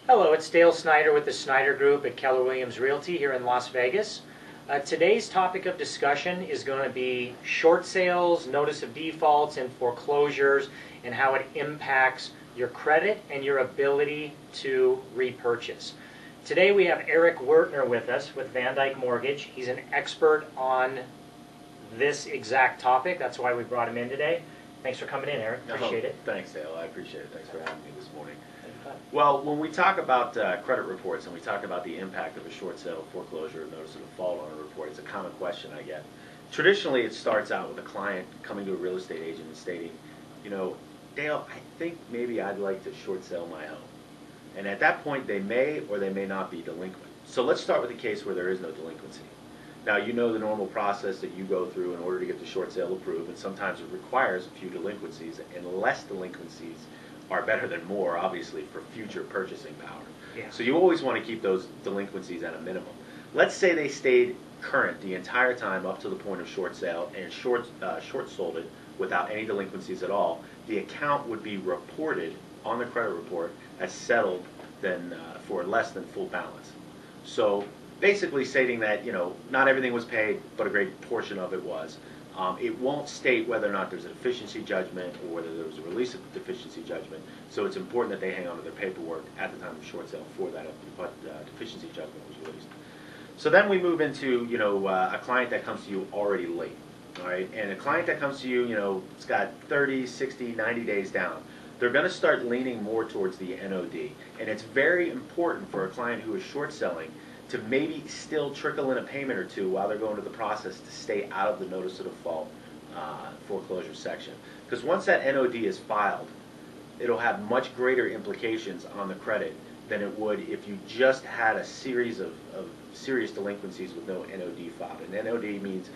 Hello, it's Dale Snyder with the Snyder Group at Keller Williams Realty here in Las Vegas. Today's topic of discussion is going to be short sales, notice of defaults, and foreclosures, and how it impacts your credit and your ability to repurchase. Today we have Erik Wirtner with us with VanDyk Mortgage. He's an expert on this exact topic. That's why we brought him in today. Thanks for coming in, Erik. Appreciate it. Thanks, Dale. I appreciate it. Thanks for having me this morning. Well, when we talk about credit reports and we talk about the impact of a short sale, foreclosure, notice of default on a report, it's a common question I get. Traditionally, it starts out with a client coming to a real estate agent and stating, you know, Dale, I think maybe I'd like to short sell my home. And at that point, they may or they may not be delinquent. So let's start with a case where there is no delinquency. Now, you know the normal process that you go through in order to get the short sale approved, and sometimes it requires a few delinquencies, and less delinquencies are better than more, obviously, for future purchasing power. Yeah. So you always want to keep those delinquencies at a minimum. Let's say they stayed current the entire time up to the point of short sale and short sold it without any delinquencies at all. The account would be reported on the credit report as settled for less than full balance. So basically stating that, you know, not everything was paid, but a great portion of it was. It won't state whether or not there's a deficiency judgment or whether there was a release of the deficiency judgment. So it's important that they hang on to their paperwork at the time of short sale for that deficiency judgment was released. So then we move into, you know, a client that comes to you already late, all right? And a client that comes to you, you know, it's got 30, 60, 90 days down. They're going to start leaning more towards the NOD. And it's very important for a client who is short selling to maybe still trickle in a payment or two while they're going through the process to stay out of the notice of default foreclosure section. Because once that NOD is filed, it'll have much greater implications on the credit than it would if you just had a series of serious delinquencies with no NOD filed. And NOD means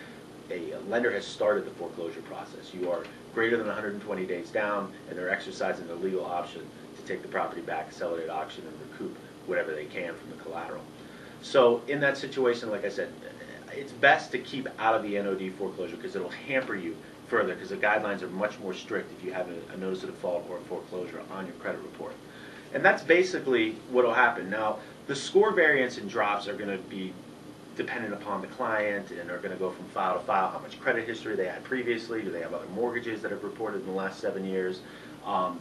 a lender has started the foreclosure process. You are greater than 120 days down, and they're exercising the legal option to take the property back, sell it at auction, and recoup whatever they can from the collateral. So in that situation, like I said, it's best to keep out of the NOD foreclosure because it'll hamper you further because the guidelines are much more strict if you have a notice of default or a foreclosure on your credit report. And that's basically what will happen. Now, the score variance and drops are going to be dependent upon the client and are going to go from file to file, how much credit history they had previously, do they have other mortgages that have reported in the last 7 years.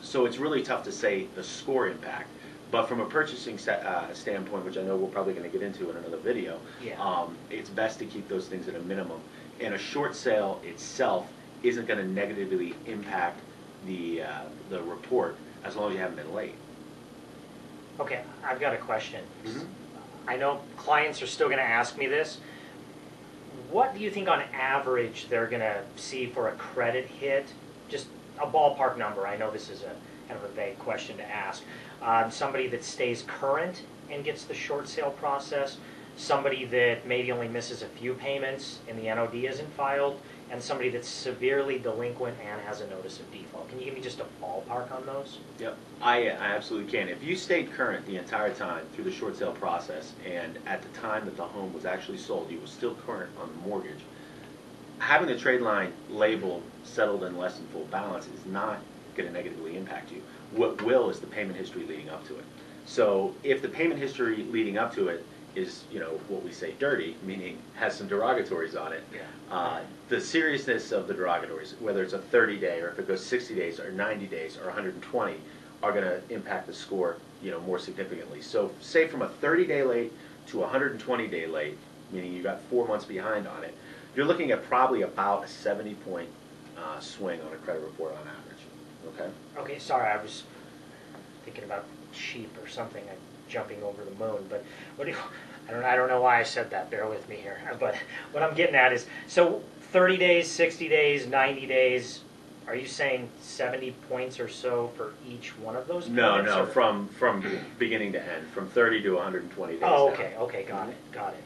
So it's really tough to say the score impact. But from a purchasing standpoint, which I know we're probably going to get into in another video, yeah. It's best to keep those things at a minimum. And a short sale itself isn't going to negatively impact the report as long as you haven't been late. Okay, I've got a question. Mm-hmm. I know clients are still going to ask me this. What do you think on average they're going to see for a credit hit? Just a ballpark number. I know this is a kind of a vague question to ask. Somebody that stays current and gets the short sale process, somebody that maybe only misses a few payments and the NOD isn't filed, and somebody that's severely delinquent and has a notice of default. Can you give me just a ballpark on those? Yep, I absolutely can. If you stayed current the entire time through the short sale process and at the time that the home was actually sold, you were still current on the mortgage, having the trade line labeled settled in less than full balance is not going to negatively impact you. What will is the payment history leading up to it. So if the payment history leading up to it is, you know, what we say dirty, meaning has some derogatories on it, the seriousness of the derogatories, whether it's a 30-day or if it goes 60 days or 90 days or 120, are going to impact the score, you know, more significantly. So say from a 30-day late to a 120-day late, meaning you got 4 months behind on it, you're looking at probably about a 70-point swing on a credit report on average. Okay. Okay, sorry, I was thinking about sheep or something, jumping over the moon, but what do you, I don't know why I said that, bear with me here, but what I'm getting at is, so 30 days, 60 days, 90 days, are you saying 70 points or so for each one of those No, points? no, from beginning to end, from 30 to 120 days. Oh, down. okay, got it.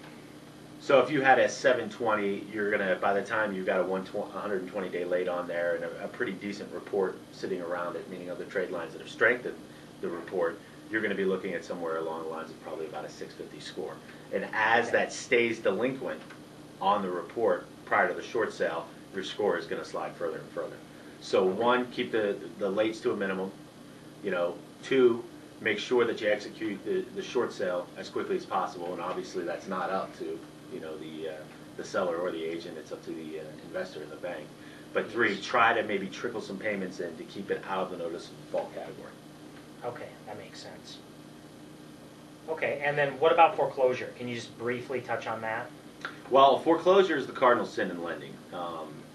So if you had a 720, you're going to, by the time you've got a 120-day late on there and a pretty decent report sitting around it, meaning other trade lines that have strengthened the report, you're going to be looking at somewhere along the lines of probably about a 650 score. And as that stays delinquent on the report prior to the short sale, your score is going to slide further and further. So one, keep the lates to a minimum. You know, two, make sure that you execute the short sale as quickly as possible, and obviously that's not up to, you know, the seller or the agent, it's up to the investor in the bank. But 3, try to maybe trickle some payments in to keep it out of the notice of default category. Okay, that makes sense. Okay, and then what about foreclosure? Can you just briefly touch on that? Well, foreclosure is the cardinal sin in lending.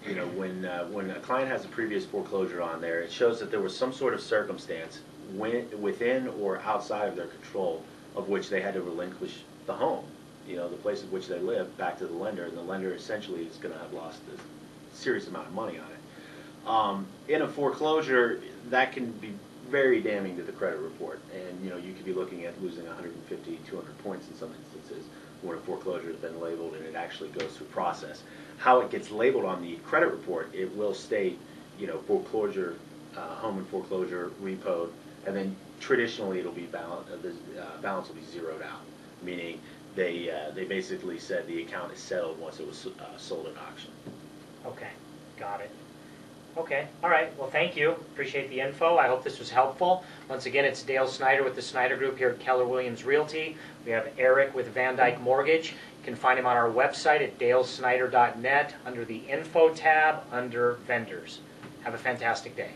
You know, when a client has a previous foreclosure on there, it shows that there was some sort of circumstance within or outside of their control of which they had to relinquish the home, you know, the place of which they live, back to the lender, and the lender essentially is going to have lost a serious amount of money on it. In a foreclosure, that can be very damning to the credit report, and you know, you could be looking at losing 150, 200 points in some instances when a foreclosure has been labeled and it actually goes through process. How it gets labeled on the credit report, it will state, you know, foreclosure, home and foreclosure, repoed, and then traditionally it'll be the balance will be zeroed out, meaning they basically said the account is settled once it was sold at auction. Okay, got it. Okay, all right. Well, thank you. Appreciate the info. I hope this was helpful. Once again, it's Dale Snyder with the Snyder Group here at Keller Williams Realty. We have Erik with VanDyk Mortgage. You can find him on our website at dalesnyder.net under the Info tab under Vendors. Have a fantastic day.